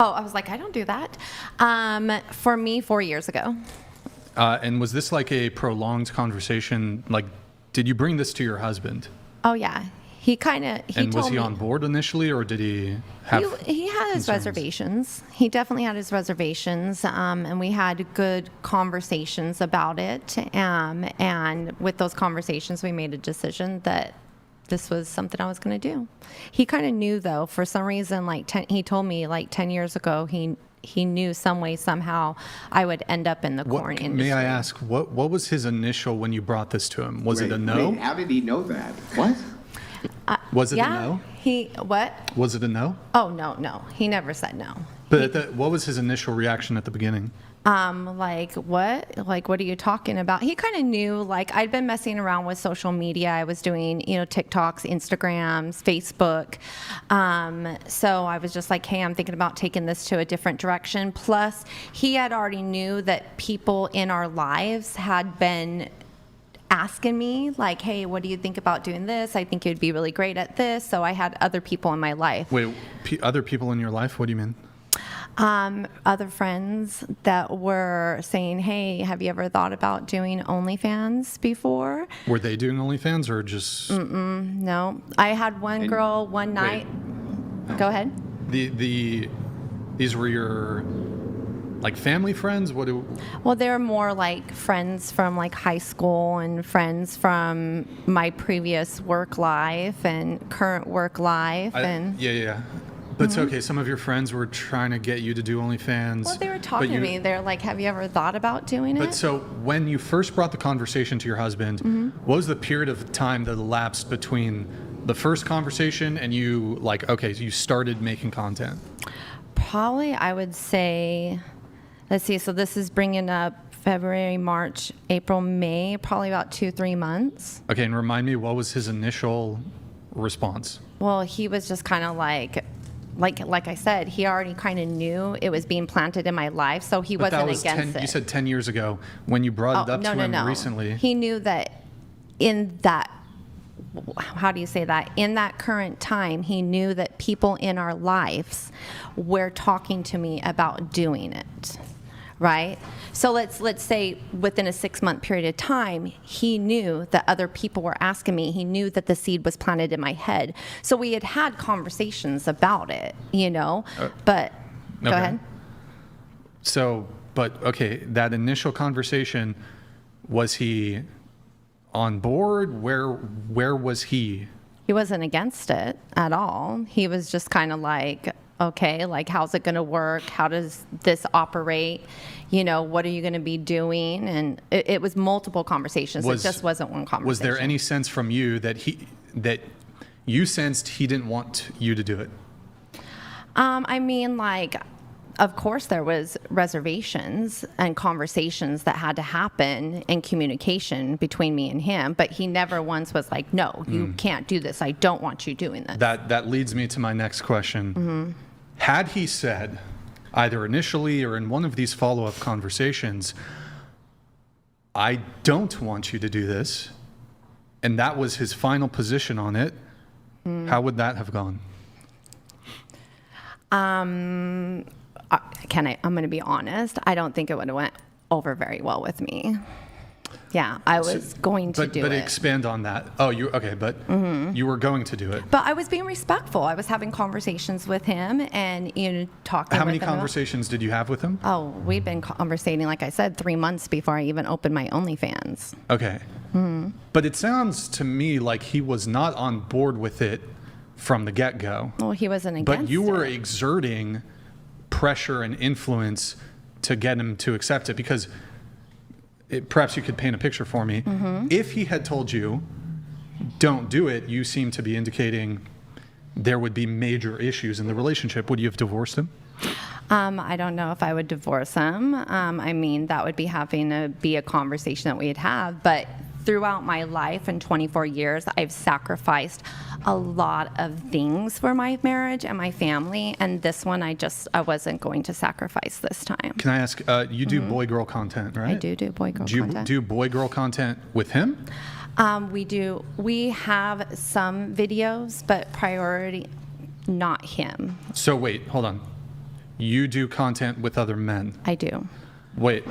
Oh, I was like, I don't do that. For me, 4 years ago. And was this like a prolonged conversation? Like, did you bring this to your husband? Oh, yeah. He told me. And was he on board initially, or did he have He had his concerns? reservations. He definitely had his reservations, and we had good conversations about it. And with those conversations, we made a decision that this was something I was going to do. He kind of knew, though, for some reason, he told me 10 years ago, he knew some way, somehow, I would end up in the corn industry. May I ask, what was his initial when you brought this to him? Was it a no? Wait, how did he know that? What? Was it a no? What? Was it a no? Oh, no. He never said no. But what was his initial reaction at the beginning? Like what? Like, what are you talking about? He kind of knew, I'd been messing around with social media. I was doing, TikToks, Instagrams, Facebook. So I was just like, hey, I'm thinking about taking this to a different direction. Plus, he had already knew that people in our lives had been asking me, like, hey, what do you think about doing this? I think you'd be really great at this. So I had other people in my life. Wait, other people in your life? What do you mean? Other friends that were saying, hey, have you ever thought about doing OnlyFans before? Were they doing OnlyFans or just... No. I had one girl one night. Go ahead. These were your, family friends? Well, they're more like friends from high school and friends from my previous work life and current work life. Yeah. But it's okay, some of your friends were trying to get you to do OnlyFans. Well, they were talking to me. They're like, have you ever thought about doing it? But so when you first brought the conversation to your husband, what was the period of time that elapsed between the first conversation and you, so you started making content? Probably, I would say, let's see, so this is bringing up February, March, April, May, probably about 2-3 months. Okay, and remind me, what was his initial response? Well, he was just kind of like I said, he already kind of knew it was being planted in my life, so he wasn't against it. You said 10 years ago when you brought it up to him recently. He knew that in that, how do you say that? In that current time, he knew that people in our lives were talking to me about doing it. Right? So let's say within a 6-month period of time, he knew that other people were asking me. He knew that the seed was planted in my head. So we had conversations about it, but go ahead. So, that initial conversation, was he on board? Where was he? He wasn't against it at all. He was just kind of like, okay, how's it going to work? How does this operate? What are you going to be doing? And it was multiple conversations. It just wasn't one conversation. Was there any sense from you that you sensed he didn't want you to do it? Of course there was reservations and conversations that had to happen in communication between me and him, but he never once was like, no, you can't do this. I don't want you doing this. That leads me to my next question. Had he said, either initially or in one of these follow-up conversations, I don't want you to do this, and that was his final position on it, how would that have gone? I'm going to be honest. I don't think it would have went over very well with me. Yeah, I was going to do it. But expand on that. Oh, you you were going to do it. But I was being respectful. I was having conversations with him and talking. How many conversations did you have with him? Oh, we've been conversating, like I said, 3 months before I even opened my OnlyFans. Okay. But it sounds to me like he was not on board with it from the get-go. Well, he wasn't against it. But you were exerting pressure and influence to get him to accept it, because perhaps you could paint a picture for me. If he had told you, don't do it, you seem to be indicating there would be major issues in the relationship. Would you have divorced him? I don't know if I would divorce him. That would be having to be a conversation that we'd have. But throughout my life in 24 years, I've sacrificed a lot of things for my marriage and my family. And this one, I wasn't going to sacrifice this time. Can I ask, you do boy-girl content, right? I do boy-girl content. Do you do boy-girl content with him? We do. We have some videos, but priority, not him. So wait, hold on. You do content with other men. I do. Wait.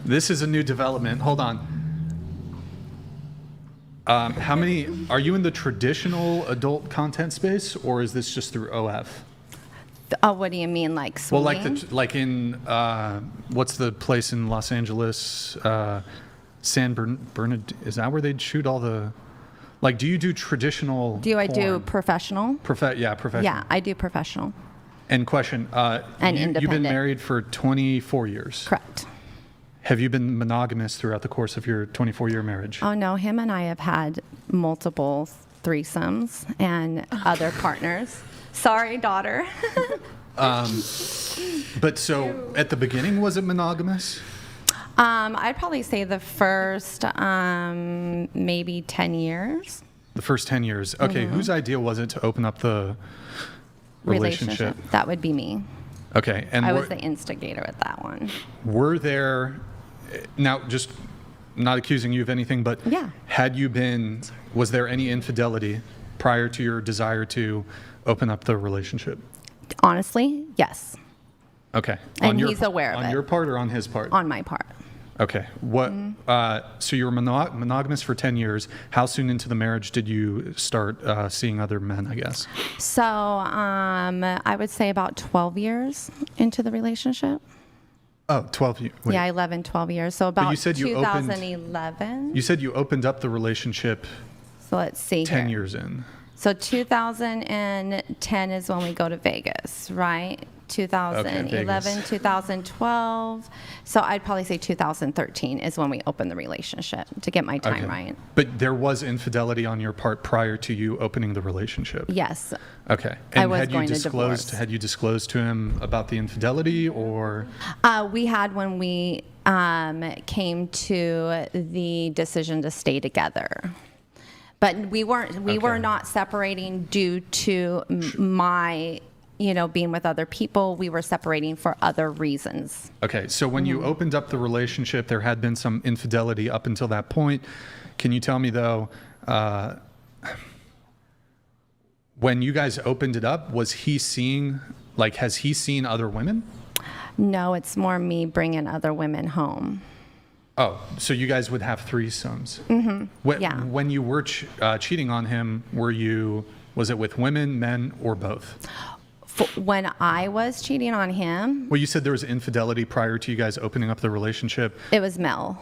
This is a new development. Hold on. How many are you in the traditional adult content space, or is this just through OF? Oh, what do you mean, like swinging? Well, like in what's the place in Los Angeles? San Bernardino. Is that where they'd shoot all the? Like, do you do traditional? I porn? do professional? Professional. Yeah, I do professional. And question. Independent. You've been married for 24 years. Correct. Have you been monogamous throughout the course of your 24-year marriage? Oh no, him and I have had multiple threesomes and other partners. Sorry, daughter. But so at the beginning, was it monogamous? I'd probably say the first maybe 10 years. The first 10 years. Okay, whose idea was it to open up the relationship? That would be me. Okay, and I was the instigator with that one. Were there, now just not accusing you of anything, but Yeah. was there any infidelity prior to your desire to open up the relationship? Honestly, yes. Okay. And he's aware of it. On your part or on his part? On my part. Okay. What? So you were monogamous for 10 years. How soon into the marriage did you start seeing other men, I guess? So I would say about 12 years into the relationship. Oh, 12 years. Wait. Yeah, 11, 12 years. So about you said you 2011. You said you opened up the relationship So let's see 10 here. years in. So 2010 is when we go to Vegas, right? 2011, Vegas. 2012. So I'd probably say 2013 is when we opened the relationship, to get my time right. But there was infidelity on your part prior to you opening the relationship? Yes. Okay. I And was had you going to disclosed divorce. had you disclosed to him about the infidelity, or We had when we came to the decision to stay together. But we were not separating due to my, being with other people. We were separating for other reasons. okay, so when you opened up the relationship, there had been some infidelity up until that point. Can you tell me though, when you guys opened it up, has he seen other women? No, it's more me bringing other women home. Oh, so you guys would have threesomes. Mm-hmm. Yeah. When you were cheating on him, was it with women, men, or both? When I was cheating on him, Well, you said there was infidelity prior to you guys opening up the relationship. it was male.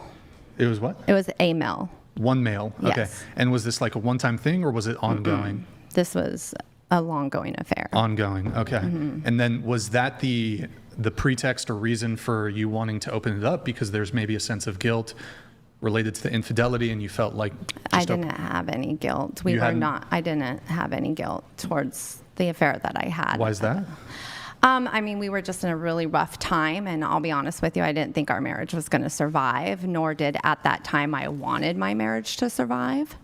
It was what? It was a male. One male. Okay. Yes. And was this like a one-time thing, or was it ongoing? This was a long-going affair. Ongoing. Okay. And then was that the pretext or reason for you wanting to open it up, because there's maybe a sense of guilt related to the infidelity, and you felt like I didn't have any guilt. I didn't have any guilt towards the affair that I had. Why is that? We were just in a really rough time, and I'll be honest with you, I didn't think our marriage was going to survive, nor did at that time I wanted my marriage to survive.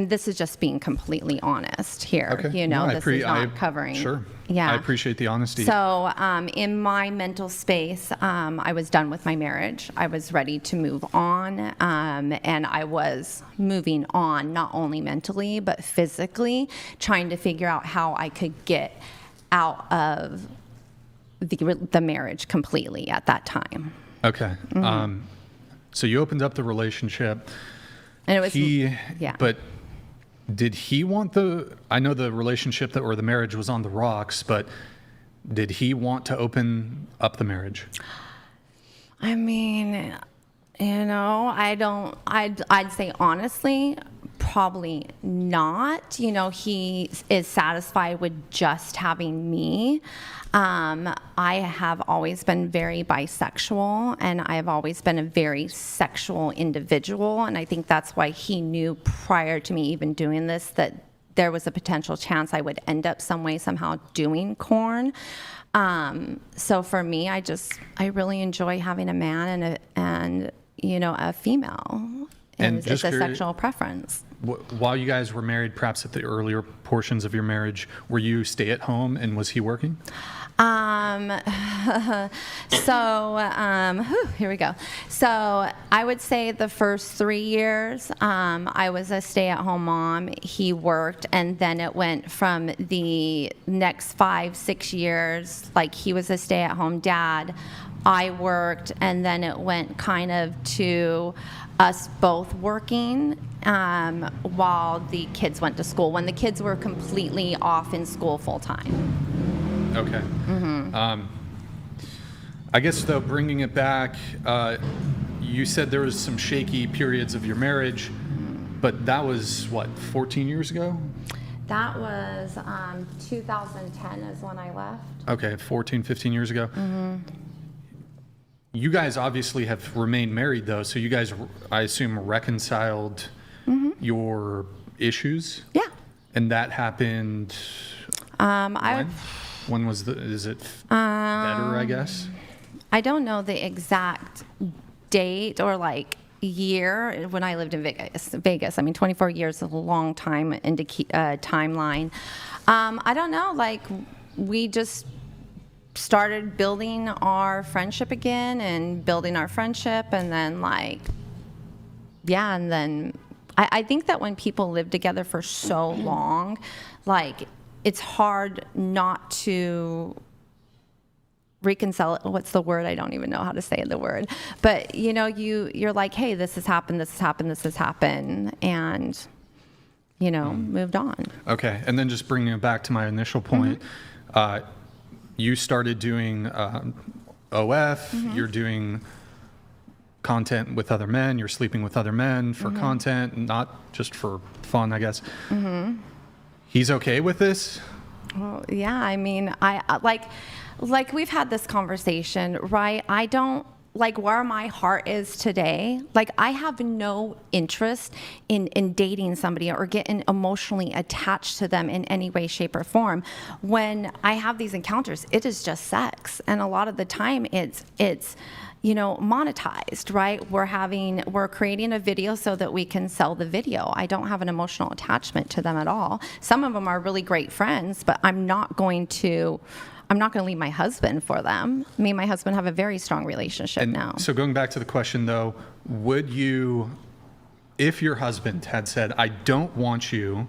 This is just being completely honest here. Okay. This is not covering. Sure. Yeah. I appreciate the honesty. So, in my mental space, I was done with my marriage. I was ready to move on, and I was moving on not only mentally but physically, trying to figure out how I could get out of the marriage completely at that time. Okay. So you opened up the relationship. And it was But did he want I know the relationship or the marriage was on the rocks, but did he want to open up the marriage? I'd say honestly, probably not. He is satisfied with just having me. I have always been very bisexual, and I have always been a very sexual individual. And I think that's why he knew prior to me even doing this that there was a potential chance I would end up some way, somehow doing corn. So for me, I really enjoy having a man and a female. And it's just a curious- sexual preference. While you guys were married, perhaps at the earlier portions of your marriage, were you stay at home and was he working? Here we go. So I would say the first 3 years, I was a stay-at-home mom. He worked, and then it went from the next 5-6 years, like he was a stay-at-home dad. I worked, and then it went kind of to us both working while the kids went to school, when the kids were completely off in school full-time. Okay. I guess, though, bringing it back, you said there was some shaky periods of your marriage, but that was, what, 14 years ago? That was 2010 is when I left. Okay, 14, 15 years ago. You guys obviously have remained married, though, so you guys, I assume, reconciled your issues? Yeah. And that happened when was is it better, I guess? I don't know the exact date or like year when I lived in Vegas. I mean, 24 years is a long time into timeline. I don't know. Like, we just started building our friendship again and building our friendship, and then and then I think that when people live together for so long, like, it's hard not to reconcile. What's the word? I don't even know how to say the word. But you're like, hey, this has happened, and moved on. Okay, and then just bringing it back to my initial point, you started doing OF. You're doing content with other men. You're sleeping with other men for content, not just for fun, I guess. He's okay with this? Well, yeah. I mean, I like we've had this conversation, right? I don't like where my heart is today. Like, I have no interest in dating somebody or getting emotionally attached to them in any way, shape, or form. When I have these encounters, it is just sex, and a lot of the time it's monetized, right? We're creating a video so that we can sell the video. I don't have an emotional attachment to them at all. Some of them are really great friends, but I'm not going to leave my husband for them. Me and my husband have a very strong relationship now. So going back to the question, though, would you, if your husband had said, I don't want you,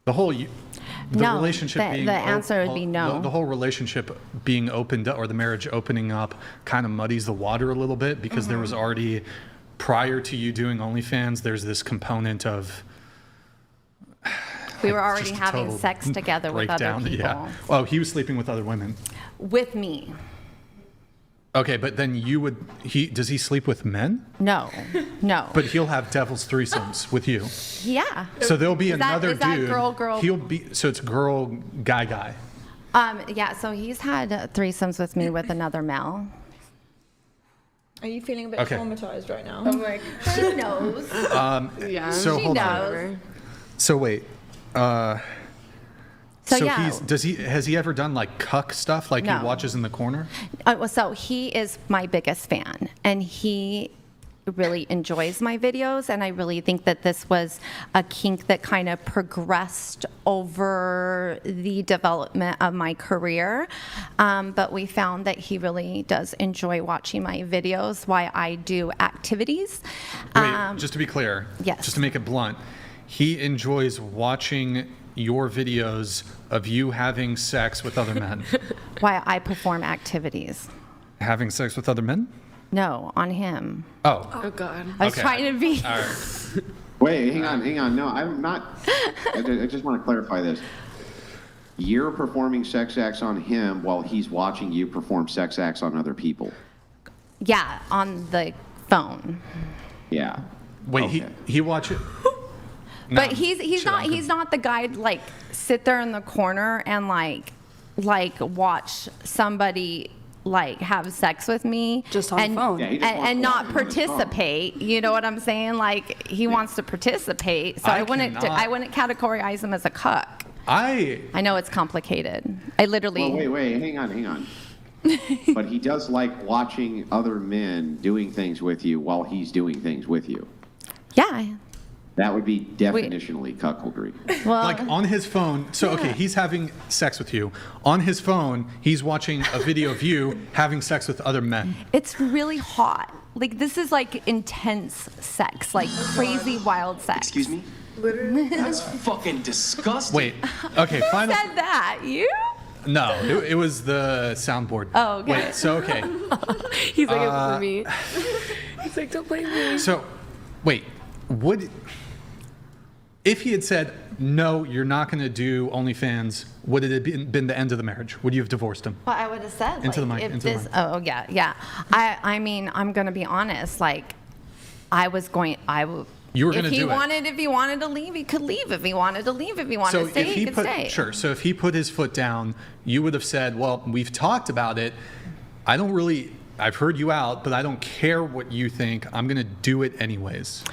No, relationship being the answer would be no. The whole relationship being opened up, or the marriage opening up, kind of muddies the water a little bit, because there was already, prior to you doing OnlyFans, there's this component of we were already just a having total sex together with other breakdown. people. Yeah. Well, he was sleeping with other women. With me. Okay, but then does he sleep with men? No. But he'll have devil's threesomes with you. Yeah. So there'll be another is that dude. girl? So it's girl, guy. Yeah, so he's had threesomes with me with another male. Are you feeling a bit Okay. traumatized right now? I'm like, she knows. Yeah. So She hold knows. on. So wait. So So yeah. has he ever done like cuck stuff, like No. he watches in the corner? So he is my biggest fan, and he really enjoys my videos, and I really think that this was a kink that kind of progressed over the development of my career. But we found that he really does enjoy watching my videos while I do activities. Wait, just to be clear, yes. just to make it blunt, he enjoys watching your videos of you having sex with other men. While I perform activities. Having sex with other men? No, on him. Oh. Oh God. I was Okay. trying to be. All right. Wait, hang on. No, I'm not. I just want to clarify this. You're performing sex acts on him while he's watching you perform sex acts on other people. Yeah, on the phone. Yeah. Wait, Okay. he watches. But he's not the guy like sit there in the corner and like watch somebody like have sex with me Just on the and, phone. Yeah, he just wants and to not watch it on his phone. participate. You know what I'm saying? Like he wants to participate. So I I wouldn't categorize him as a cuck. I know it's complicated. I literally Well, wait. Hang on. but he does like watching other men doing things with you while he's doing things with you. Yeah. That would be definitionally cuckoldry. Well, Like on his phone. So, okay, he's having sex with you. On his phone, he's watching a video of you having sex with other men. it's really hot. Like, this is like intense sex, like crazy wild sex. Excuse me? That's fucking disgusting. Wait, okay, Who final. said that? You? No, it was the soundboard. Oh, okay. Wait, so, okay. He's like, it was me. He's like, don't blame me. So, wait, if he had said, no, you're not going to do OnlyFans, would it have been the end of the marriage? Would you have divorced him? Well, I would have said Into the like, mic, if into the this. mic. Oh yeah. I mean, I'm gonna be honest. Like, I was going. I would. You were gonna If he do it. wanted, if he wanted to leave, he could leave. If he wanted to leave, if he wanted So to stay, if he he could put stay. sure, so if he put his foot down, you would have said, "Well, we've talked about it. I don't really. I've heard you out, but I don't care what you think. I'm going to do it anyways."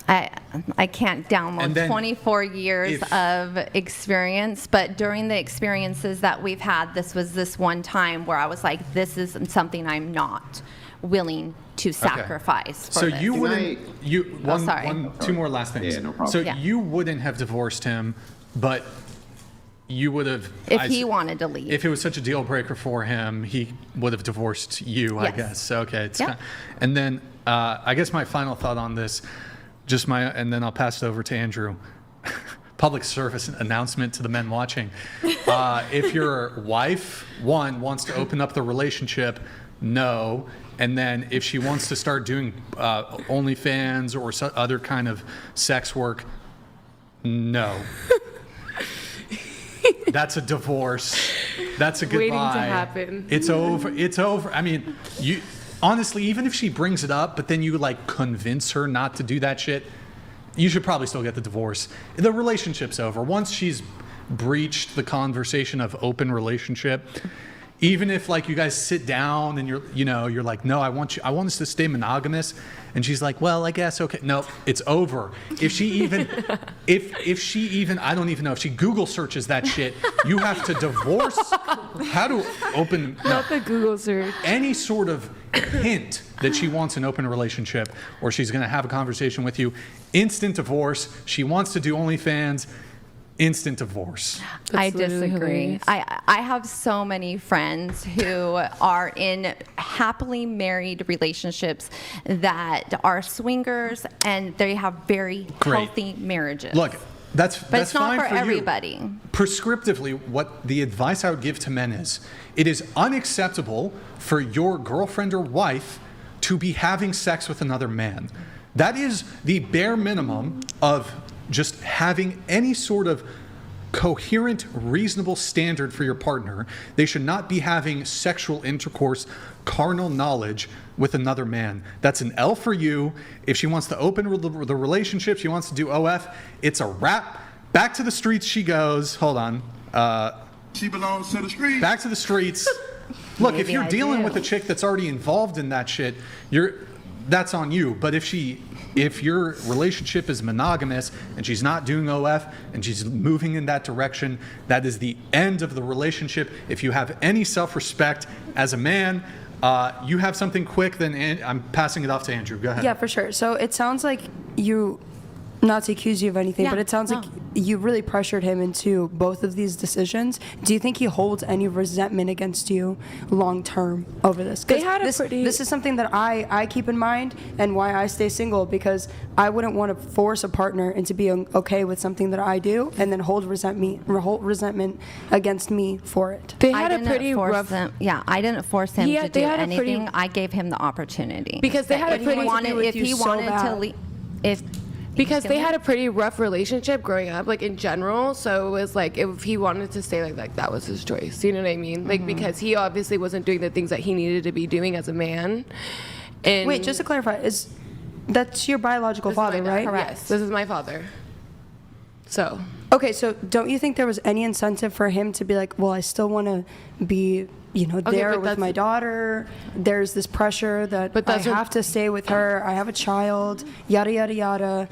I can't And download then 24 years if- of experience, but during the experiences that we've had, this was this one time where I was like, this is something I'm not willing to sacrifice for So this. you wouldn't. sorry. Two more last things. Yeah, no problem. So Yeah. you wouldn't have divorced him, but you would have. If he wanted to leave. If it was such a deal breaker for him, he would have divorced you, I Yes. guess. So, okay. Yeah. And then I guess my final thought on this, and then I'll pass it over to Andrew. Public service announcement to the men watching. If your wife, wants to open up the relationship, no. And then if she wants to start doing OnlyFans or other kind of sex work, no. That's a divorce. That's a goodbye. Waiting to happen. It's over. It's over. I mean, you honestly, even if she brings it up, but then you like convince her not to do that shit, you should probably still get the divorce. The relationship's over. Once she's breached the conversation of open relationship, even if like you guys sit down and you're like, no, I want us to stay monogamous, and she's like, well, I guess okay. No, it's over. If she even, if she even, I don't even know if she Google searches that shit, you have to divorce. How to open Not the Google search. any sort of hint that she wants an open relationship or she's going to have a conversation with you, instant divorce. She wants to do OnlyFans. Instant divorce. I That's literally disagree. hilarious. I have so many friends who are in happily married relationships that are swingers, and they have very Great. healthy marriages. Look, that's but it's not fine for you. everybody. Prescriptively, what the advice I would give to men is, it is unacceptable for your girlfriend or wife to be having sex with another man. That is the bare minimum of just having any sort of coherent, reasonable standard for your partner. They should not be having sexual intercourse, carnal knowledge with another man. That's an L for you. If she wants to open the relationship, she wants to do OF, it's a wrap. Back to the streets she goes. Hold on. She belongs to the street. Back to the streets. Look, if Maybe you're I dealing do. with a chick that's already involved in that shit, that's on you. But if your relationship is monogamous and she's not doing OF and she's moving in that direction, that is the end of the relationship. If you have any self-respect as a man, you have something quick, then I'm passing it off to Andrew. Go ahead. Yeah, for sure. So it sounds like you, not to accuse you of anything, Yeah, but it sounds no. like you really pressured him into both of these decisions. Do you think he holds any resentment against you long term over this? 'Cause They had a this is something that I keep in mind, and why I stay single, because I wouldn't want to force a partner into being okay with something that I do and then hold resentment against me for it. They I had a didn't pretty force rough. him. Yeah, I didn't force him He to had- do they had a pretty- anything. I gave him the opportunity. Because they had a if pretty- he wanted, with if you he so wanted to bad. leave, Because they had a pretty rough relationship growing up, like in general. So it was like if he wanted to stay like that was his choice. You know what I mean? Like because he obviously wasn't doing the things that he needed to be doing as a man. And Wait, just to clarify, that's your biological this is my father, dad. right? Yes, this is my father. So Okay, so don't you think there was any incentive for him to be like, well, I still want to be, there but with that's- my daughter. There's this pressure that But I that's what- have to stay with her. I have a child, yada, yada, yada.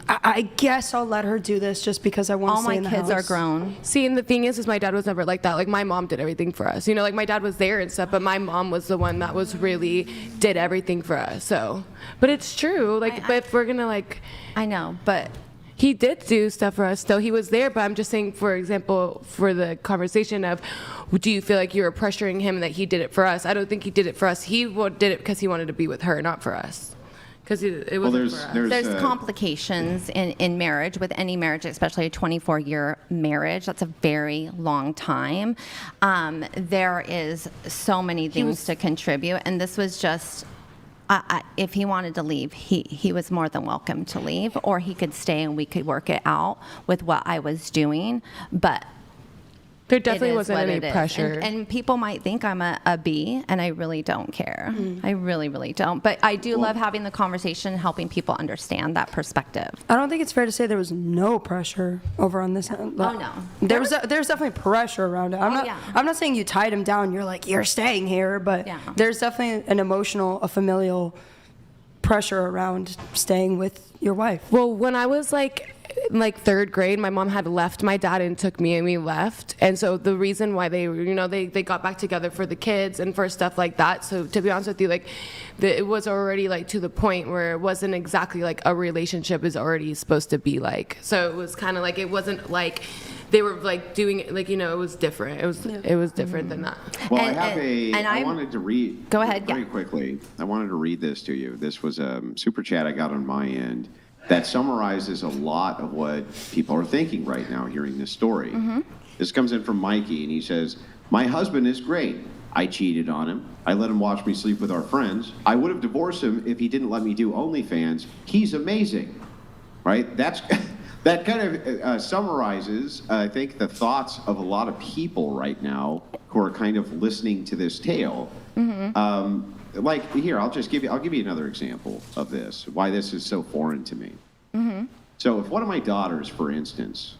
I guess I'll let her do this just because I want All to stay my in the kids are house. grown. See, and the thing is my dad was never like that. Like, my mom did everything for us. You know, like, my dad was there and stuff, but my mom was the one that was really did everything for us. So, but it's true. Like, but if we're gonna, like, I know, but he did do stuff for us still. He was there, but I'm just saying, for example, for the conversation of, do you feel like you were pressuring him that he did it for us? I don't think he did it for us. He did it because he wanted to be with her, not for us. Because it wasn't for us. there's complications in marriage, with any marriage, especially a 24-year marriage. That's a very long time. There is so many things to contribute, and this was just, if he wanted to leave, he was more than welcome to leave, or he could stay and we could work it out with what I was doing. But there definitely it is wasn't what any it is. pressure. And people might think I'm a B, and I really don't care. I really, really don't. But I do love having the conversation, helping people understand that perspective. I don't think it's fair to say there was no pressure over on this end. Oh, no. There's definitely pressure around it. I'm not saying you tied him down. You're like, you're staying here, but there's definitely an emotional, a familial pressure around staying with your wife. Well, when I was like third grade, my mom had left my dad and took me, and we left. And so the reason why they got back together for the kids and for stuff like that. So to be honest with you, like, it was already like to the point where it wasn't exactly like a relationship is already supposed to be like. So it was kind of like, it wasn't like they were like doing it, like, you know, it was different. It was different than that. Well, I wanted to read. Go ahead. Very quickly. I wanted to read this to you. This was a super chat I got on my end that summarizes a lot of what people are thinking right now hearing this story. This comes in from Mikey, and he says, "My husband is great. I cheated on him. I let him watch me sleep with our friends. I would have divorced him if he didn't let me do OnlyFans. He's amazing." Right? That kind of summarizes, I think, the thoughts of a lot of people right now who are kind of listening to this tale. Like, here, I'll give you another example of this, why this is so foreign to me. So if one of my daughters, for instance,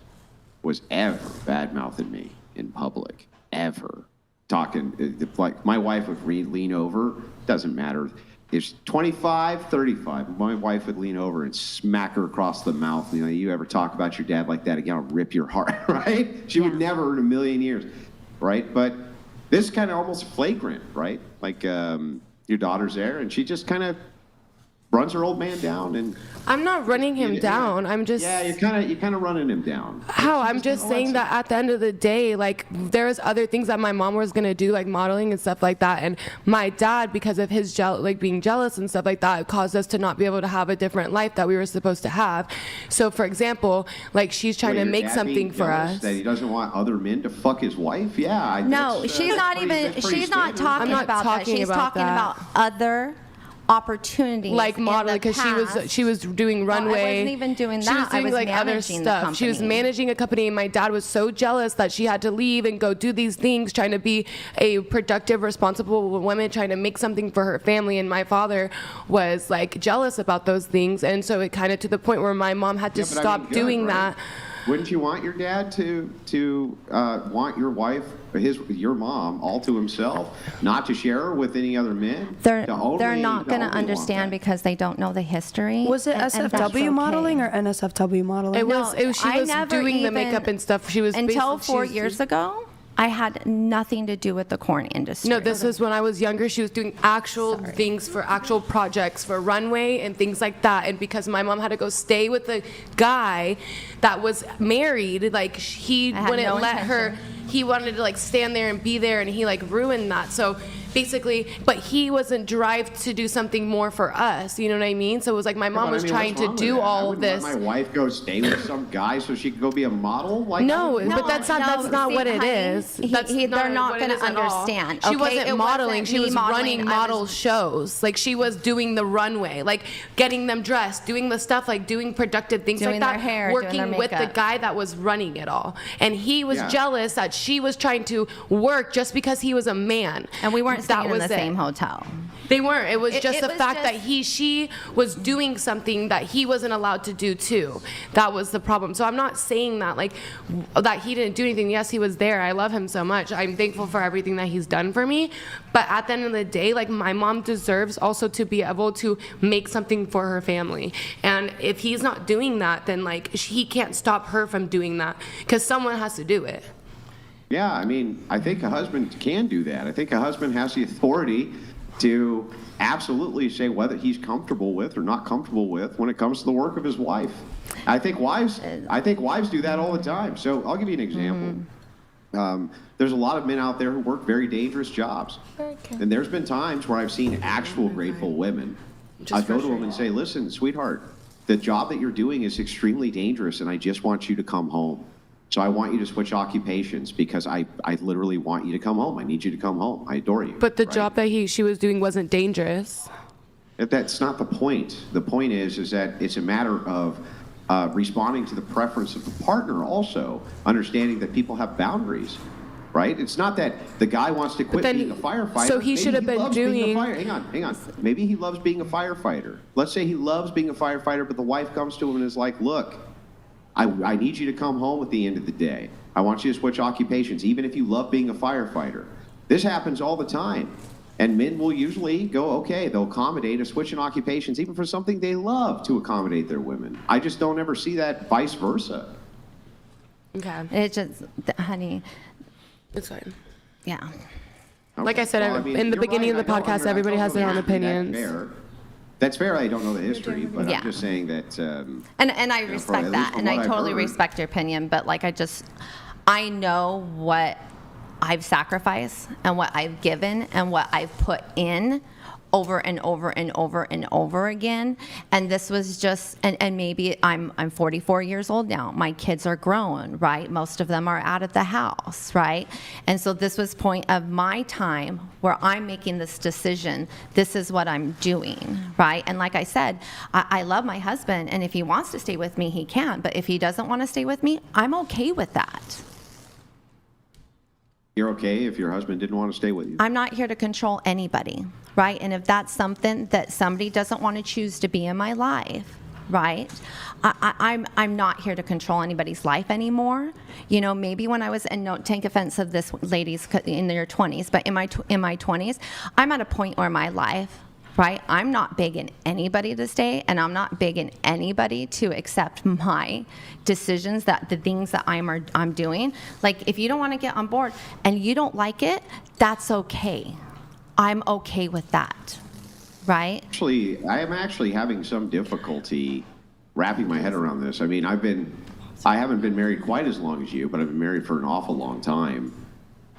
was ever bad-mouthing me in public, ever, talking, like, my wife would lean over, doesn't matter. It's 25, 35. My wife would lean over and smack her across the mouth. You know, you ever talk about your dad like that again, I'll rip your heart, right? She would never in a million years, right? But this is kind of almost flagrant, right? Like, your daughter's there, and she just kind of runs her old man down. And I'm not running him down. I'm just you're kind of running him down. How? I'm just saying that at the end of the day, like, there was other things that my mom was gonna do, like modeling and stuff like that, and my dad, because of his being jealous and stuff like that, caused us to not be able to have a different life that we were supposed to have. So, for example, like, she's trying to make something for us. That he doesn't want other men to fuck his wife. Yeah. No, she's not even. She's not talking about that. She's talking about other opportunities, like modeling, because she was doing runway. I wasn't even doing that. She was doing like other stuff. She was managing a company, and my dad was so jealous that she had to leave and go do these things, trying to be a productive, responsible woman, trying to make something for her family. And my father was like jealous about those things, and so it kind of to the point where my mom had to stop doing that. Wouldn't you want your dad to want your wife, your mom, all to himself, not to share her with any other men? They're not going to understand because they don't know the history. Was it SFW modeling or NSFW modeling? She was doing the makeup and stuff. She was until 4 years ago. I had nothing to do with the corn industry. No, this was when I was younger. She was doing actual things for actual projects for runway and things like that. And because my mom had to go stay with a guy that was married, like, he wouldn't let her. He wanted to like stand there and be there, and he like ruined that. So basically, but he wasn't drive to do something more for us. You know what I mean? So it was like my mom was trying to do all of this. Let my wife go stay with some guy so she could go be a model? Like, no, but that's not what it is. They're not going to understand. She wasn't modeling. She was running model shows. Like, she was doing the runway, like getting them dressed, doing the stuff, like doing productive things like that, hair, working with the guy that was running it all. And he was jealous that that she was trying to work just because he was a man. And we weren't staying in was the it. same hotel. They weren't. It was just it the was fact just- that she was doing something that he wasn't allowed to do too. That was the problem. So I'm not saying that like that he didn't do anything. Yes, he was there. I love him so much. I'm thankful for everything that he's done for me. But at the end of the day, like my mom deserves also to be able to make something for her family. And if he's not doing that, then like he can't stop her from doing that because someone has to do it. Yeah, I mean, I think a husband can do that. I think a husband has the authority to absolutely say whether he's comfortable with or not comfortable with when it comes to the work of his wife. I think wives do that all the time. So I'll give you an example. There's a lot of men out there who work very dangerous jobs. And there's been times where I've seen actual grateful women. I go to them and say, listen, sweetheart, the job that you're doing is extremely dangerous and I just want you to come home. So I want you to switch occupations because I literally want you to come home. I need you to come home. I adore you. But the right? job that she was doing wasn't dangerous. That's not the point. The point is that it's a matter of responding to the preference of the partner also, understanding that people have boundaries, right? It's not that the guy wants to quit being a firefighter. So he Maybe should have been loves being a doing... Hang on. Maybe he loves being a firefighter. Let's say he loves being a firefighter, but the wife comes to him and is like, look, I need you to come home at the end of the day. I want you to switch occupations, even if you love being a firefighter. This happens all the time. And men will usually go, okay, they'll accommodate a switch in occupations, even for something they love to accommodate their women. I just don't ever see that vice versa. Okay. It just, honey, It's fine. yeah. Like I said, in the you're beginning of the I don't podcast, everybody has their own opinions. That's fair. I don't know the history, but Yeah. I'm just saying that. And I at respect least that, from and I what I've totally heard. respect your opinion. But like, I know what I've sacrificed and what I've given and what I've put in over and over and over and over again. And this was just, and maybe I'm 44 years old now. My kids are grown, right? Most of them are out of the house, right? And so this was point of my time where I'm making this decision. This is what I'm doing, right? And like I said, I love my husband, and if he wants to stay with me, he can. But if he doesn't want to stay with me, I'm okay with that. You're okay if your husband didn't want to stay with you? I'm not here to control anybody, right? And if that's something that somebody doesn't want to choose to be in my life, right? I'm not here to control anybody's life anymore. You know, maybe when I was, and don't take offense of this, ladies in their 20s, but in my 20s, I'm at a point where my life, right? I'm not begging anybody to stay, and I'm not begging anybody to accept my decisions, that the things that I'm doing. Like, if you don't want to get on board and you don't like it, that's okay. I'm okay with that, right? Actually, I am actually having some difficulty wrapping my head around this. I mean, I haven't been married quite as long as you, but I've been married for an awful long time.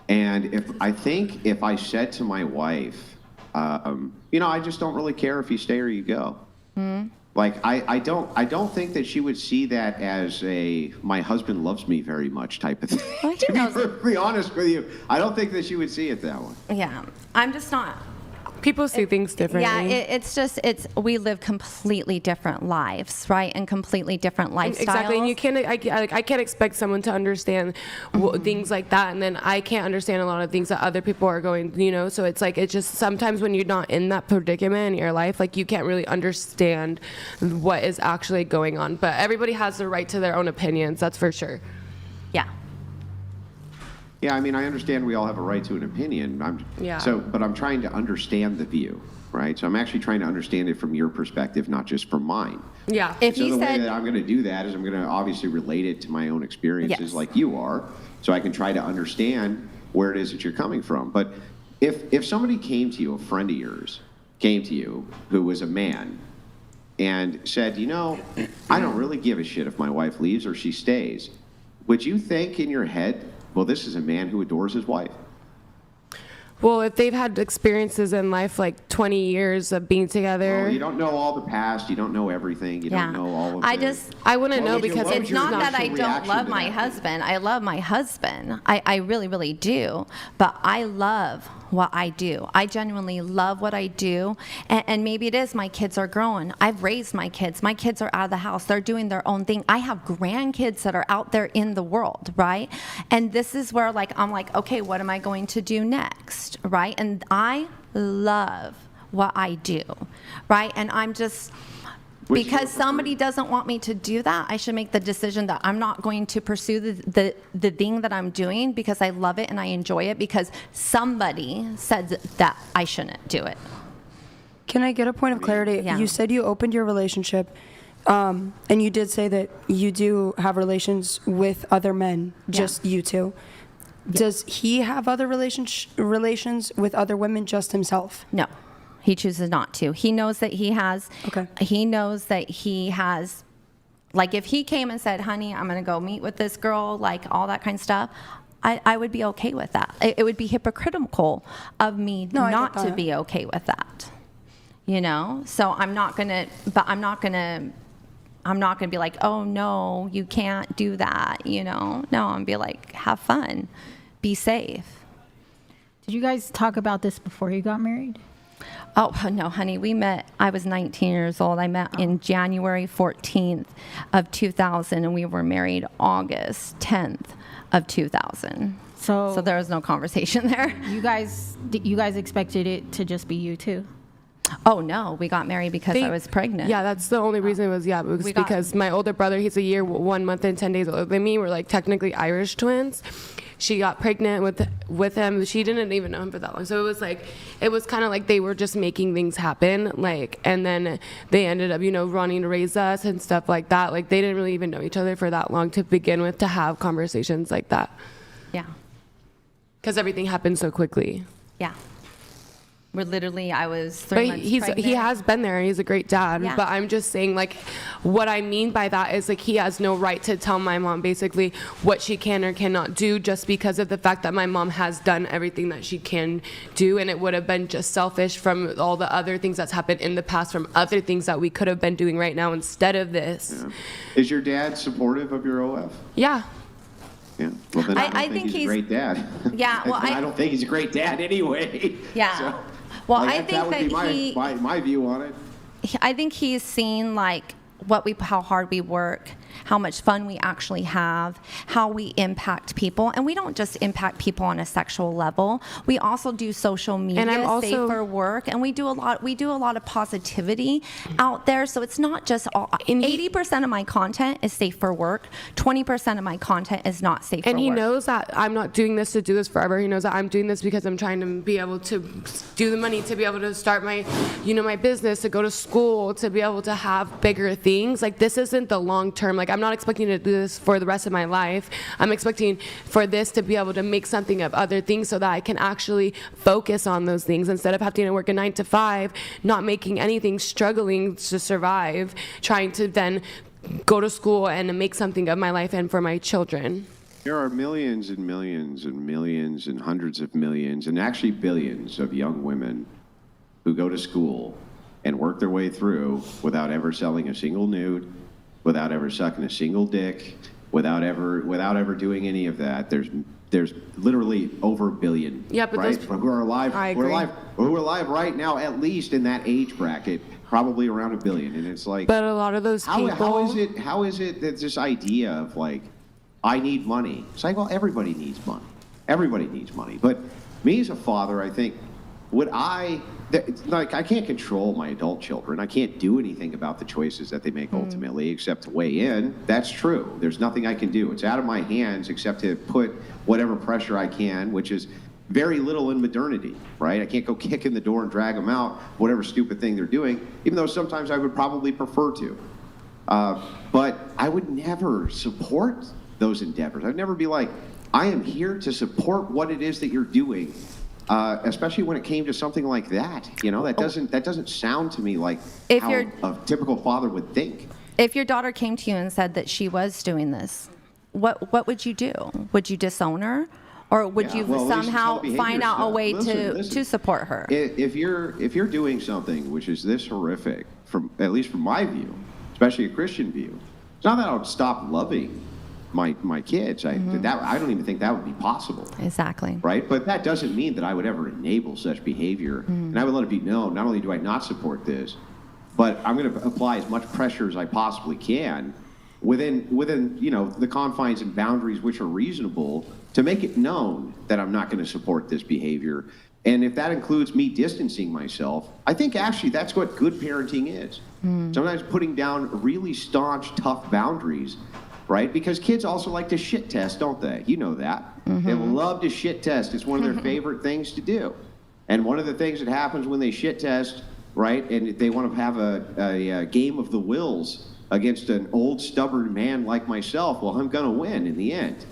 And if I said to my wife, you know, I just don't really care if you stay or you go. Mm-hmm. Like, I don't think that she would see that as my husband loves me very much type of thing. Well, he to be knows. perfectly honest with you, I don't think that she would see it that way. Yeah, I'm just not. People see things differently. Yeah, we live completely different lives, right? And completely different lifestyles. Exactly, and you can't. I can't expect someone to understand things like that, and then I can't understand a lot of things that other people are going. You know, so it's like it's just sometimes when you're not in that predicament in your life, like you can't really understand what is actually going on. But everybody has the right to their own opinions. That's for sure. Yeah. Yeah, I mean, I understand we all have a right to an opinion. But I'm trying to understand the view, right? So I'm actually trying to understand it from your perspective, not just from mine. Yeah. If So you the way said, that I'm going to do that is I'm going to obviously relate it to my own experiences, Yes. like you are, so I can try to understand where it is that you're coming from. But if somebody came to you, a friend of yours came to you who was a man and said, you know, I don't really give a shit if my wife leaves or she stays, would you think in your head, well, this is a man who adores his wife? Well, if they've had experiences in life like 20 years of being together. Well, you don't know all the past. You don't know everything. You don't know all of I wouldn't know because it's not that I don't reaction love to my that? husband. I love my husband. I really, really do. But I love what I do. I genuinely love what I do. And maybe it is my kids are growing. I've raised my kids. My kids are out of the house. They're doing their own thing. I have grandkids that are out there in the world, right? And this is where I'm like, okay, what am I going to do next, right? And I love what I do, right? And I'm just... Because somebody doesn't want me to do that, I should make the decision that I'm not going to pursue the thing that I'm doing because I love it and I enjoy it because somebody said that I shouldn't do it. Can I get a point of clarity? Yeah. You said you opened your relationship, and you did say that you do have relations with other men, just you two. Yeah. Does he have other relations with other women, just himself? No. He chooses not to. He knows that he has. Okay. He knows that he has. Like if he came and said, "Honey, I'm gonna go meet with this girl," like all that kind of stuff, I would be okay with that. It would be hypocritical of me not to be okay with that. You know. So I'm not gonna. But I'm not gonna be like, "Oh no, you can't do that." You know. No, I'm gonna be like, "Have fun, be safe." Did you guys talk about this before you got married? Oh, no, honey. We met, I was 19 years old. I met in January 14th of 2000, and we were married August 10th of 2000. So there was no conversation there. You guys expected it to just be you two? Oh, no. We got married because I was pregnant. Yeah, that's the only reason it was because my older brother, he's a year, 1 month and 10 days older than me. We're like technically Irish twins. She got pregnant with him. She didn't even know him for that long. So it was kind of like they were just making things happen. Like, and then they ended up, wanting to raise us and stuff like that. Like they didn't really even know each other for that long to begin with, to have conversations like that. Yeah. Because everything happened so quickly. Yeah. We're literally, I was 3 months pregnant. He has been there. He's a great dad. Yeah. But I'm just saying, like, what I mean by that is, like, he has no right to tell my mom basically what she can or cannot do just because of the fact that my mom has done everything that she can do. And it would have been just selfish from all the other things that's happened in the past, from other things that we could have been doing right now instead of this. Yeah. Is your dad supportive of your OF? Yeah. Yeah. Well, then I think he's a great dad. Yeah. Well, I don't think he's a great dad anyway. Yeah. So, well, like, I think that would that be my view on it. I think he's seen like how hard we work, how much fun we actually have, how we impact people, and we don't just impact people on a sexual level. We also do social media, and I'm also, safer work, and we do a lot of positivity out there. So it's not just 80% of my content is safe for work, 20% of my content is not safe for work. And he knows that I'm not doing this to do this forever. He knows that I'm doing this because I'm trying to be able to do the money, to be able to start my business, to go to school, to be able to have bigger things. Like, this isn't the long term. Like, I'm not expecting to do this for the rest of my life. I'm expecting for this to be able to make something of other things so that I can actually focus on those things instead of having to work a 9 to 5, not making anything, struggling to survive, trying to then go to school and make something of my life and for my children. There are millions and millions and millions and hundreds of millions and actually billions of young women who go to school and work their way through without ever selling a single nude, without ever sucking a single dick, without ever doing any of that. There's literally over a billion. Yeah, but right? Who are alive? Who are alive right now, at least in that age bracket, probably around 1 billion. And it's like, but a lot of those people. How is it that this idea of like, I need money? It's like, well, everybody needs money. Everybody needs money. But me as a father, I think, I can't control my adult children. I can't do anything about the choices that they make ultimately, except to weigh in. That's true. There's nothing I can do. It's out of my hands except to put whatever pressure I can, which is very little in modernity, right? I can't go kick in the door and drag them out, whatever stupid thing they're doing, even though sometimes I would probably prefer to. But I would never support those endeavors. I'd never be like, I am here to support what it is that you're doing. Especially when it came to something like that, that doesn't sound to me like how a typical father would think. If your daughter came to you and said that she was doing this, what would you do? Would you disown her, Or would you Well, at least somehow it's find out a behavior way stuff. Listen. to support her? If you're doing something which is this horrific, at least from my view, especially a Christian view, it's not that I would stop loving my kids. I don't even think that would be possible. Exactly. Right? But that doesn't mean that I would ever enable such behavior. And I would let it be known, not only do I not support this, but I'm going to apply as much pressure as I possibly can within the confines and boundaries which are reasonable to make it known that I'm not going to support this behavior. And if that includes me distancing myself, I think actually that's what good parenting is. Sometimes putting down really staunch, tough boundaries, right? Because kids also like to shit test, don't they? You know that. They love to shit test. It's one of their favorite things to do. And one of the things that happens when they shit test, right, and they want to have a game of the wills against an old, stubborn man like myself, well, I'm going to win in the end,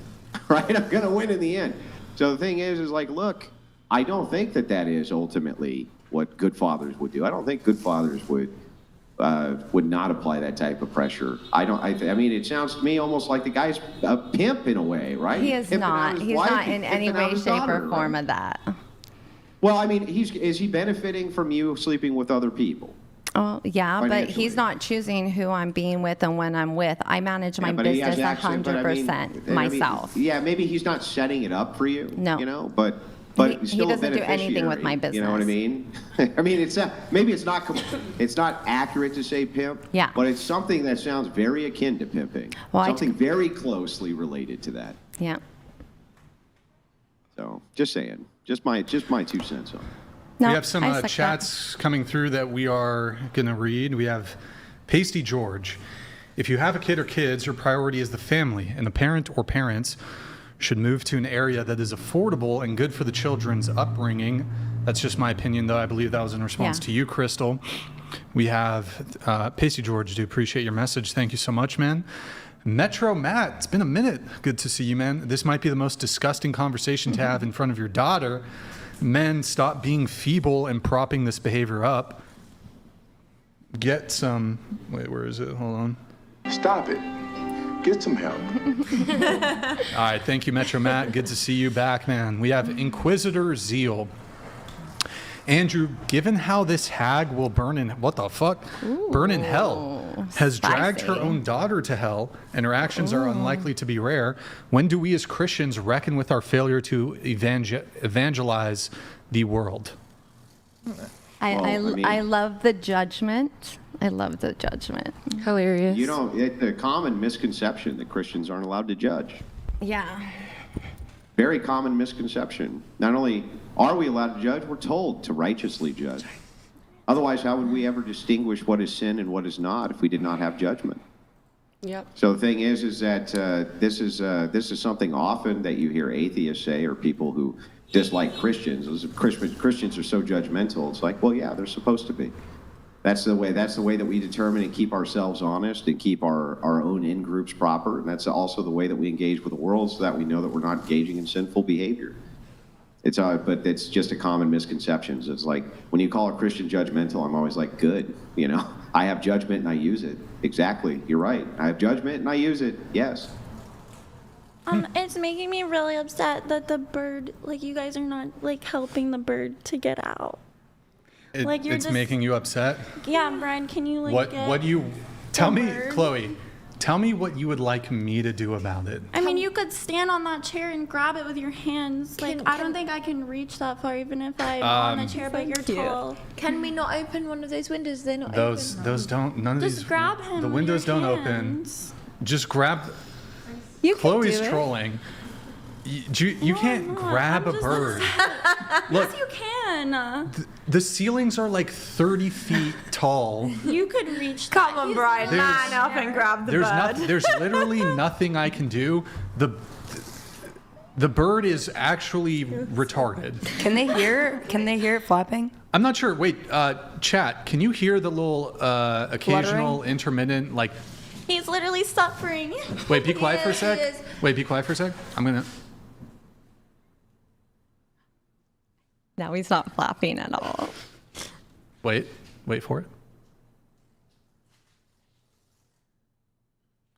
right? I'm going to win in the end. So the thing is like, look, I don't think that is ultimately what good fathers would do. I don't think good fathers would not apply that type of pressure. I mean, it sounds to me almost like the guy's a pimp in a way, right? He is not. He's not in any way, shape, or form of that. Well, I mean, is he benefiting from you sleeping with other people? Oh, yeah, but he's not choosing who I'm being with and when I'm with. I manage my business 100% myself. Yeah, maybe he's not setting it up for you. No. But he still doesn't do anything with my business. You know what I mean? I mean, it's not accurate to say pimp. Yeah. But it's something that sounds very akin to pimping. Well, something very closely related to that. Yeah. So, just saying. Just my 2 cents on it. No, we have some chats coming through that we are going to read. We have Pasty George. If you have a kid or kids, your priority is the family, and the parent or parents should move to an area that is affordable and good for the children's upbringing. That's just my opinion, though. I believe that was in response to you, Crystal. We have Pasty George. Do appreciate your message. Thank you so much, man. Metro Matt, it's been a minute. Good to see you, man. This might be the most disgusting conversation to have in front of your daughter. Men, stop being feeble and propping this behavior up. Get some... Wait, where is it? Hold on. Stop it. Get some help. All right, thank you, Metro Matt. Good to see you back, man. We have Inquisitor Zeal. Andrew, given how this hag will burn in... What the fuck? Ooh, burn in hell. Has dragged her spicy. own daughter to hell, and her actions are unlikely to be rare. When do we as Christians reckon with our failure to evangelize the world? I love the judgment. I love the judgment. Hilarious. You know, it's a common misconception that Christians aren't allowed to judge. Yeah. Very common misconception. Not only are we allowed to judge, we're told to righteously judge. Otherwise, how would we ever distinguish what is sin and what is not if we did not have judgment? Yep. So the thing is that this is something often that you hear atheists say, or people who dislike Christians. Christians are so judgmental. It's like, well, yeah, they're supposed to be. That's the way that we determine and keep ourselves honest and keep our own in-groups proper. And that's also the way that we engage with the world, so that we know that we're not engaging in sinful behavior. But it's just a common misconception. It's like when you call a Christian judgmental, I'm always like, good. You know, I have judgment and I use it. Exactly. You're right. I have judgment and I use it. Yes. It's making me really upset that the bird, like, you guys are not, like, helping the bird to get out. Like, you're it's just making you upset? Yeah, Brian, can you, like, What do you... Tell me, bird? Chloe, tell me what you would like me to do about it. I mean, you could stand on that chair and grab it with your hands. I don't think I can reach that far, even if I'm on the chair, but you're tall. Can we not open one of those windows? They're not Those don't... None of Just these... grab him The with windows your don't hands. open. Just grab... You can Chloe's do it. trolling. You can't grab a bird. Look, Yes, you can. the ceilings are like 30 feet tall. You could reach Come that. on, Brian. There's- Line up and grab the bird. There's literally nothing I can do. The bird is actually retarded. Can they hear it flapping? I'm not sure. Wait, chat. Can you hear the little occasional intermittent like? He's literally suffering. Wait, be quiet for a Yeah, sec. he is. Wait, be quiet for a sec. I'm gonna. No, he's not flapping at all. Wait for it.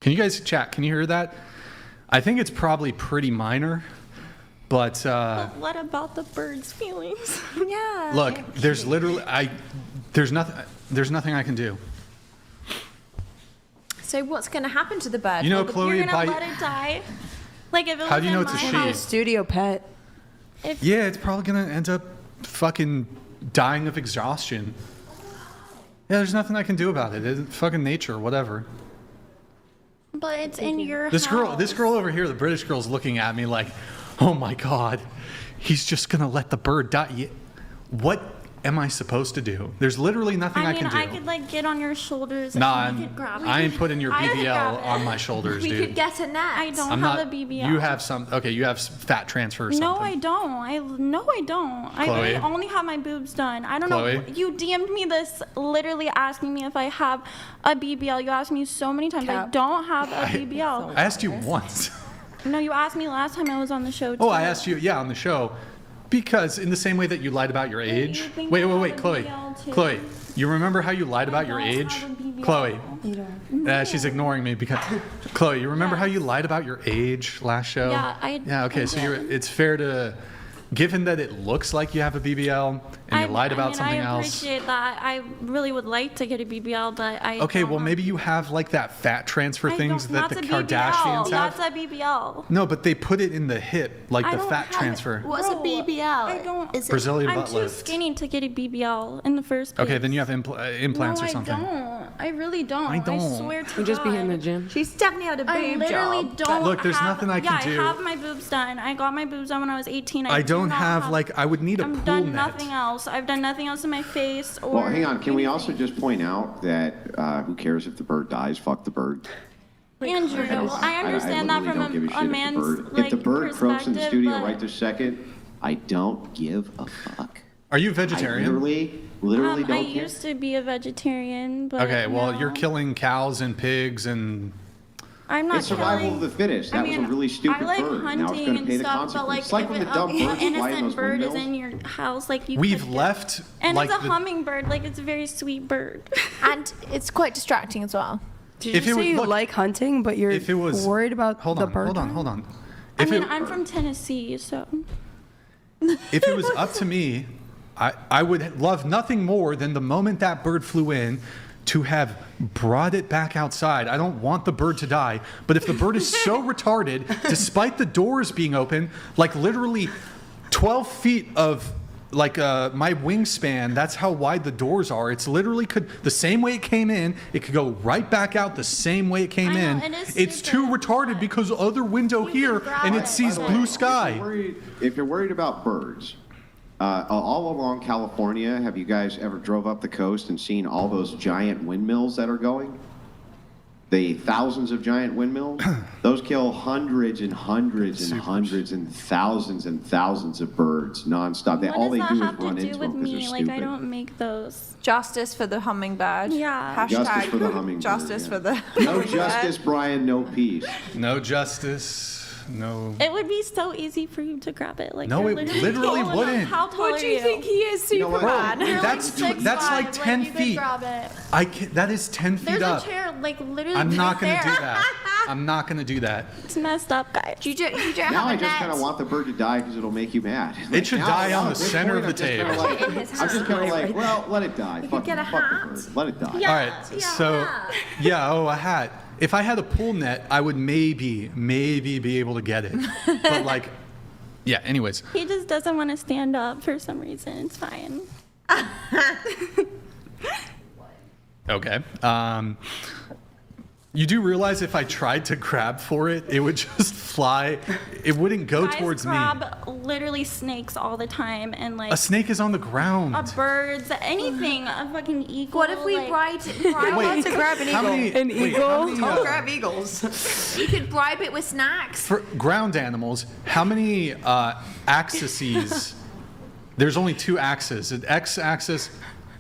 Can you guys chat? Can you hear that? I think it's probably pretty minor, But what about the bird's feelings? Yeah. look, there's nothing I can do. So what's going to happen to the bird? You know, Will the- Chloe, You're gonna let it die? Like if it How was do you know in it's a my she? house, Studio pet. Yeah, it's probably gonna end up fucking dying of exhaustion. Yeah, there's nothing I can do about it. It's fucking nature, whatever. But it's in your This house. girl over here, the British girl's looking at me like, oh my God, he's just gonna let the bird die. What am I supposed to do? There's literally nothing I can do. I could like get on your shoulders Nah, and you could grab it. I ain't putting your I could grab BBL it. on my shoulders, We dude. could get a net. I don't I'm have not. a BBL. You have some. Okay, you have fat transfer or something. No, I don't. No, I don't. I Chloe? really only have my boobs done. I don't Chloe? know. You DM'd me this, literally asking me if I have a BBL. You asked me so many times. I don't have a BBL. I asked you once. No, you asked me last time I was on the show. Oh, I too. asked you, yeah, on the show. Because in the same way that you lied about your age. you think Wait, I have a Chloe. BBL too? Chloe, you remember how you lied about your don't age? have a BBL. Chloe. You don't. She's ignoring me because Chloe, you remember how you lied about your age last show? Yeah, okay, so it's fair to, given that it looks like you have a BBL and you lied about something I else. appreciate that. I really would like to get a BBL, but I. Okay, don't well have- maybe you have like that fat transfer I things don't- that the that's a Kardashians BBL. have. That's a BBL. No, but they put it in the hip, like I the don't fat have it. transfer. What's a Bro, BBL? I don't. Is it Brazilian I'm butt too lift. skinny to get a BBL in the first place. Okay, then you have implants no, or something. I don't. I really don't. I don't. I swear to You just be God. in the gym. She's definitely had a I boob literally job. don't. Look, there's have, nothing I can do. Yeah, I have my boobs done. I got my boobs done when I was 18. I do don't not have like I would need a I've pool done net. nothing else. I've done nothing else in my face or. Well, hang on. Can we anything. also just point out that who cares if the bird dies? Fuck the bird. Andrew, I understand that literally from don't give a shit a if the man's bird, like if the bird croaks in the perspective, studio but, right this second, I don't give a fuck. Are you I vegetarian? literally I don't care. used to be a vegetarian, but Okay, well, no. you're killing cows and pigs and I'm not It's survival killing. of the fittest. That I mean, was a really stupid I like bird. Now it's hunting going to and pay the stuff, but like consequences. It's like if when the an dumb birds fly in innocent those bird is windmills. in your house, like you. we've could left And like it's a the, hummingbird, like it's a very sweet bird. And it's quite distracting as well. Did If you it say was- you look, like hunting, but you're if it was worried about hold the on, bird? hold on. I If mean, it, I'm from Tennessee, so. if it was up to me, I would love nothing more than the moment that bird flew in to have brought it back outside. I don't want the bird to die, but if the bird is so retarded, despite the doors being open, like literally 12 feet of like my wingspan, that's how wide the doors are. It's literally the same way it came in, it could go right back out the same way it came I in. know, it is It's too stupid, retarded but because other window you here can grab and it. it sees By the way, blue sky. If you're worried about birds, all along California, have you guys ever drove up the coast and seen all those giant windmills that are going? The thousands of giant windmills, those kill hundreds and hundreds and hundreds and thousands of birds nonstop. What All does they that do is have run to do into with them because me? they're Like, stupid. I don't make those. Justice for the hummingbird. Yeah. Hashtag Justice for the hummingbird. Justice yeah. for the No hummingbird. justice, Brian. No peace. No justice, no. It would be so easy for you to grab it. Like, No, you're it literally tall enough. wouldn't. How tall What are do you think he is, know what? Superman? Bro, You're that's like 6'5", that's like 10 you could feet. grab it. That is 10 feet There's up. a chair, like literally. I'm not right gonna do there. that. I'm not gonna do that. It's messed up, guys. You don't Now have I a just net. kind of want the bird to die because it'll make you mad. It should now- die now on at the this center of point, the I'm just kinda table. like- In his I'm just kind of house. like, well, let it die. Fuck, get a fuck the hat. bird. Let it die. Yeah. All right, so a hat. If I had a pool net, I would maybe be able to get it. But like, yeah. Anyways, He just doesn't want to stand up for some reason. It's fine. okay. You do realize if I tried to grab for it, it would just fly. It wouldn't go Guys towards me. grab literally snakes all the time and like A snake is on the ground. birds, anything, a fucking eagle. What if we like, bribe Wait, to grab an how eagle? many? An wait, eagle? how many, Don't grab eagles. You could bribe it with snacks. for ground animals, how many axes? There's only two axes. An x-axis,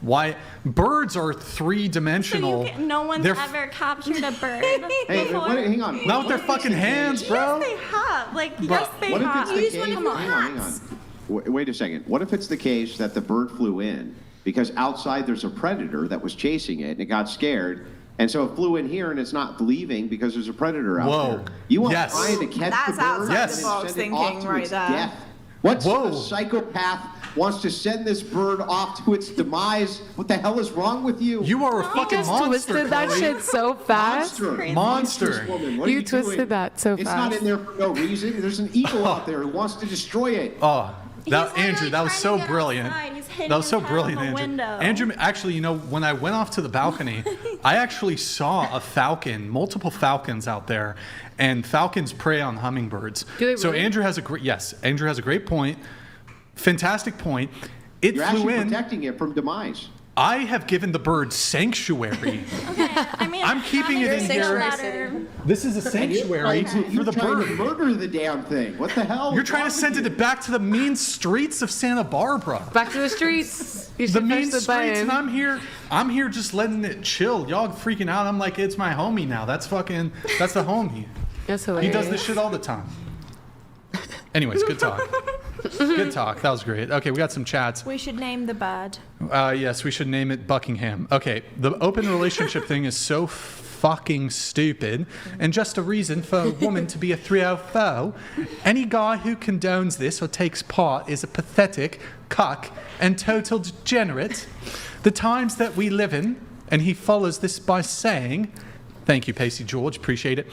y. Birds are So three-dimensional. no one's They're ever captured a bird Hey, before. hang on. not with their fucking hands, bro. Yes, they have. Like, yes, they What if have. it's the case? Come on. Hang on. Wait a second. What if it's the case that the bird flew in because outside there's a predator that was chasing it and it got scared And so it flew in here and it's not leaving because there's a predator out Whoa. there. You want Yes. trying to catch That's the bird outside Yes. the and box send it off thinking to right its there. death? What sort Whoa. of psychopath wants to send this bird off to its demise? What the hell is wrong with you? You are a fucking Just monster, twisted that Chloe. shit so fast. Monster. Monster. Woman. What are You doing? twisted that so It's fast. not in there for no reason. There's an eagle out there who wants to destroy it. Oh, that, He's Andrew, literally that was trying so to get brilliant. outside. He's hitting That was so his head on brilliant, the Andrew. window. Andrew, actually, you know, when I went off to the balcony, I actually saw a falcon, multiple falcons out there, and falcons prey on hummingbirds. Do they So really? Andrew has a great point. Fantastic point. It You're flew actually in. protecting it from demise. I have given the bird sanctuary. Okay, I mean, I'm keeping it in here. This is a sanctuary for the trying to bird. murder the damn thing. What the hell? You're is trying wrong to send with it back to the mean streets of Santa Barbara. Back to the streets. You The should mean push the streets, and button. I'm here just letting it chill. Y'all freaking out. I'm like, it's my homie now. That's the homie. That's He hilarious. does this shit all the time. Anyways, good talk. Good talk. That was great. Okay, we got some chats. We should name the bird. Yes, we should name it Buckingham. Okay, the open relationship thing is so fucking stupid and just a reason for a woman to be a 304. Any guy who condones this or takes part is a pathetic cuck and total degenerate. The times that we live in, and he follows this by saying, thank you, Pacey George, appreciate it.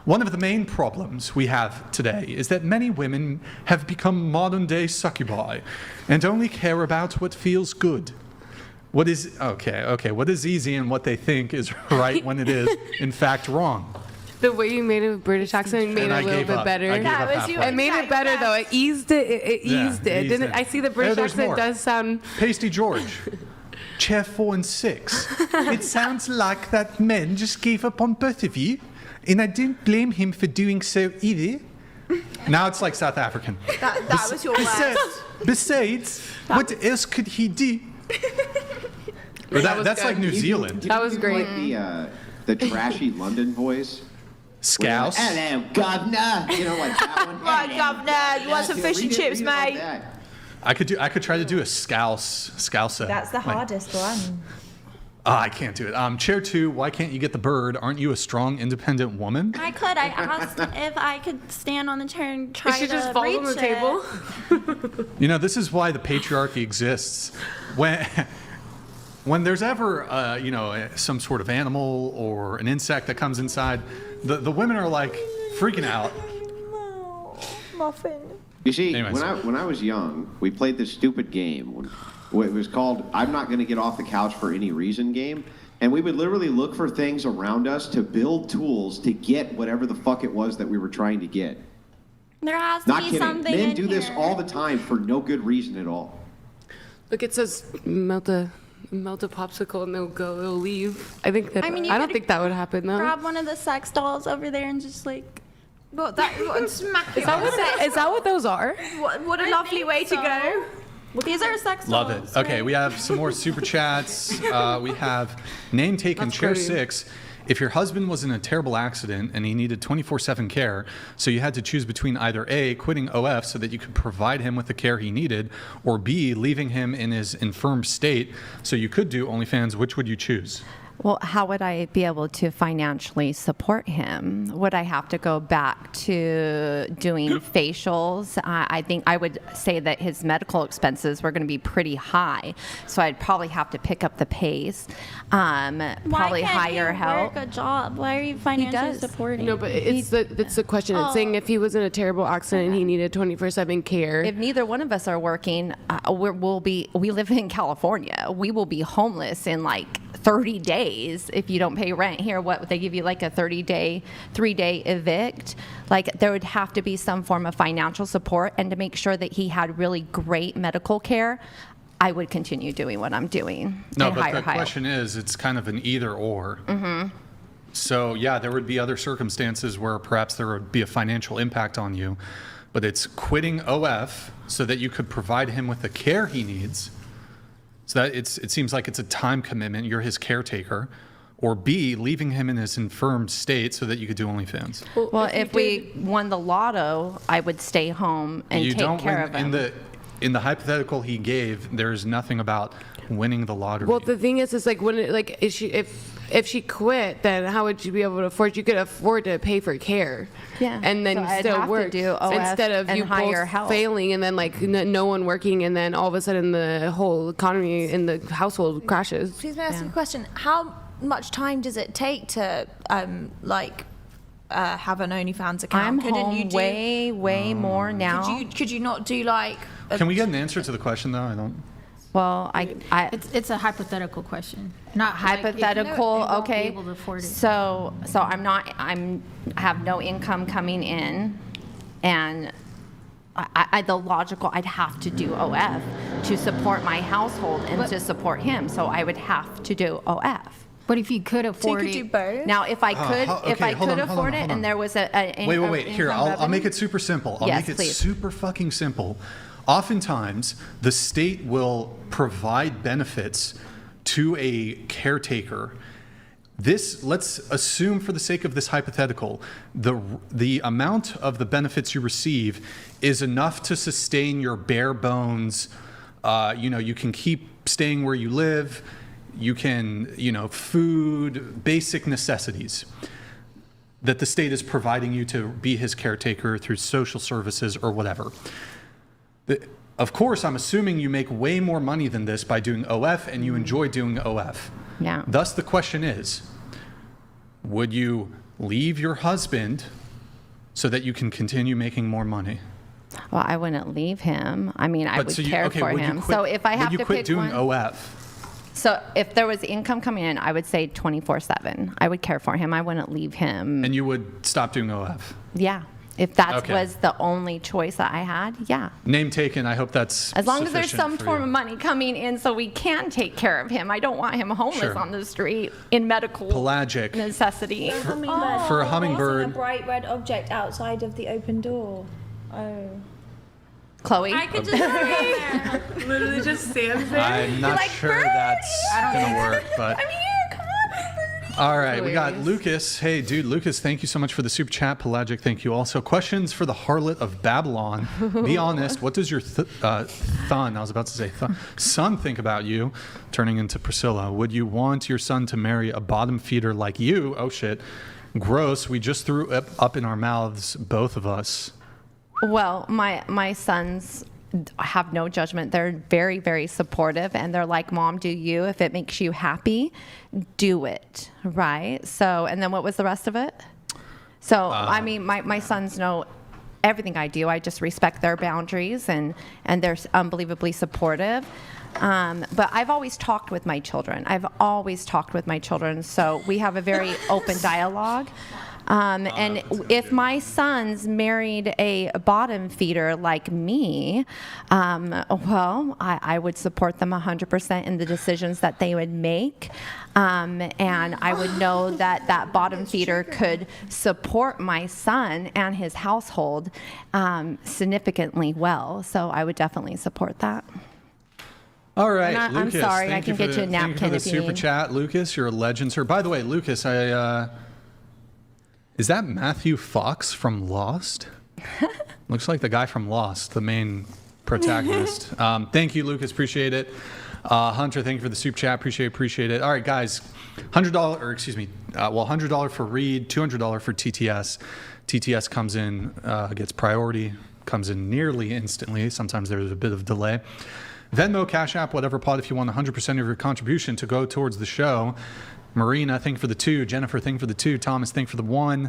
One of the main problems we have today is that many women have become modern-day succubi and only care about what feels good. What is easy and what they think is right when it is, in fact, wrong. The way you made a British accent made And it I a little gave bit up. better. I gave up halfway. It made it better though. It eased it. It Yeah, eased it. eased Didn't it. I see the British there's accent more. does sound. Pasty George, chair 4 and 6. It sounds like that men just gave up on both of you, and I don't blame him for doing so either. Now it's like South African. That was your worst. Besides, what else could he do? Or That was that's good. like New Zealand. That was great. Like the trashy London voice. Scouse. Hello, governor. You know, like that one. Right, governor, you want some fish and chips, mate? I could try to do a scouser. That's the Like, hardest one. I can't do it. Chair 2, why can't you get the bird? Aren't you a strong, independent woman? I could. I asked if I could stand on the chair and try She to just falls on the reach table. it. You know, this is why the patriarchy exists. When there's ever, some sort of animal or an insect that comes inside, the women are like freaking out. No, muffin. You see, Anyways. when I was young, we played this stupid game. It was called "I'm Not Going to Get Off the Couch for Any Reason" game, and we would literally look for things around us to build tools to get whatever the fuck it was that we were trying to get. There has to Not be kidding. something Men in do this here. all the time for no good reason at all. Look, it says melt a popsicle and they'll leave. I think that. I mean, you I don't could think that would happen though. Grab one of the sex dolls over there and just like. But that smack it. Is that what those are? What a I lovely think way to so. go. These are sex Love dolls. it. Okay, right? we have some more super chats. We have name taken, That's chair pretty. 6. If your husband was in a terrible accident and he needed 24/7 care, so you had to choose between either A, quitting OF so that you could provide him with the care he needed, or B, leaving him in his infirm state so you could do OnlyFans, which would you choose? Well, how would I be able to financially support him? Would I have to go back to doing facials? I think I would say that his medical expenses were going to be pretty high, so I'd probably have to pick up the pace, Why probably can't hire he help. work a job? Why are you financially does. supporting? No, but it's the question. It's saying if he was in a terrible accident and he needed 24/7 care. If neither one of us are working, we live in California. We will be homeless in like 30 days if you don't pay rent here. What they give you, like a 3-day evict? Like there would have to be some form of financial support, and to make sure that he had really great medical care, I would continue doing what I'm doing. No, and but hire the help. question is, it's kind of an either or. Mm-hmm. So yeah, there would be other circumstances where perhaps there would be a financial impact on you, but it's quitting OF so that you could provide him with the care he needs. So that it seems like it's a time commitment. You're his caretaker. Or B, leaving him in his infirm state so that you could do OnlyFans. Well, if we won the lotto, I would stay home and You take don't care win of him. in the hypothetical he gave. There's nothing about winning the lottery. Well, the thing is like when it, like is she, if if she quit, then how would you be able to afford? You could afford to pay for care. Yeah. And then So I'd still have to work do OF instead of and you hire both help. failing and then like no one working, and then all of a sudden the whole economy in the household crashes. Please may I ask you a question? How much time does it take to have an OnlyFans account? I'm Couldn't home you do, way more now. Could you not do like? Can we get an answer to the question though? I don't. Well, It's a hypothetical question, not hypothetical. Like, they won't be Okay. able to afford it. So I have no income coming in, and the logical, I'd have to do OF to support my household and to support him. So I would have to do OF. But if you could afford could it, do both? Now, if I could, okay, hold on, afford it, hold on. and there was a Wait. Here, I'll make it super simple. I'll Yes, make it please. super fucking simple. Oftentimes, the state will provide benefits to a caretaker. Let's assume for the sake of this hypothetical, the amount of the benefits you receive is enough to sustain your bare bones. You can keep staying where you live. You can, food, basic necessities that the state is providing you to be his caretaker through social services or whatever. Of course, I'm assuming you make way more money than this by doing OF, and you enjoy doing OF. Yeah. Thus, the question is, would you leave your husband so that you can continue making more money? Well, I wouldn't leave him. I mean, I would care for would you him. quit- So if I have would to you quit pick doing one, OF? so if there was income coming in, I would say 24/7. I would care for him. I wouldn't leave him. And you would stop doing OF? Yeah. If that Okay. was the only choice that I had, yeah. Name taken. I hope that's As long as there's sufficient some for form you. of money coming in so we can take care of him. I don't want him homeless Sure. on the street in medical Pelagic. necessity. For a hummingbird. A bright red object outside of the open door. Oh. Chloe? I could just there. Literally just stands there. I'm not sure that's gonna work, but. I'm here. Come on, birdie. All right, we got Hilarious. Lucas. Hey, dude, Lucas, thank you so much for the super chat. Pelagic, thank you also. Questions for the harlot of Babylon. Be honest, what does your son think about you? Turning into Priscilla. Would you want your son to marry a bottom feeder like you? Oh, shit. Gross. We just threw up in our mouths, both of us. Well, my sons have no judgment. They're very, very supportive, and they're like, Mom, do you. If it makes you happy, do it, right? So, and then what was the rest of it? So, I mean, my sons know everything I do. I just respect their boundaries, and they're unbelievably supportive. But I've always talked with my children. So we have a very open dialogue. And if my sons married a bottom feeder like me, well, I would support them 100% in the decisions that they would make. And I would know that that bottom feeder could support my son and his household significantly well. So I would definitely support that. All right, I'm Lucas. sorry, thank I can you for get you a the- thank napkin for the if you super need. chat, Lucas. You're a legend, sir. By the way, Lucas, is that Matthew Fox from Lost? Looks like the guy from Lost, the main protagonist. Thank you, Lucas. Appreciate it. Hunter, thank you for the super chat. Appreciate it. All right, guys. $100 for Reed, $200 for TTS. TTS comes in, gets priority, comes in nearly instantly. Sometimes there's a bit of delay. Venmo, Cash App, whatever pod, if you want 100% of your contribution to go towards the show. Marina, thank you for the 2. Jennifer, thank you for the 2. Thomas, thank you for the 1.